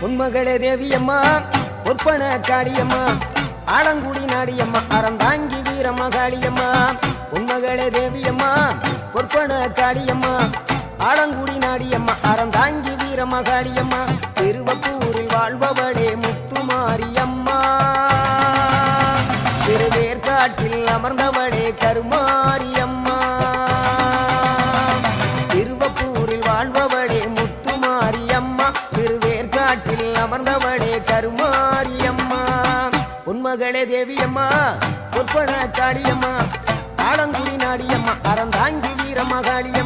உன்மகளே தேவியம்மா பொற்பன காளியம்மா ஆலங்குடி நாடியம்மா அறந்தாங்கி வீரமகாளியம்மா உன்மகளே தேவியம்மா பொற்பன காளியம்மா ஆலங்குடி நாடியம்மா அறந்தாங்கி வீரமகாளியம்மா திருவப்பூரில் வாழ்பவளே முத்துமாரியம்மா திருவேற்காட்டில் அமர்ந்தவளே கருமாரியம்மா திருவப்பூரில் வாழ்பவளே முத்துமாரியம்மா திருவேற்காட்டில் அமர்ந்தவளே கருமாரியம்மா உன்மகளே தேவியம்மா பொற்பன காளியம்மா ஆலங்குடி நாடியம்மா அறந்தாங்கி வீரமகாளியம்மா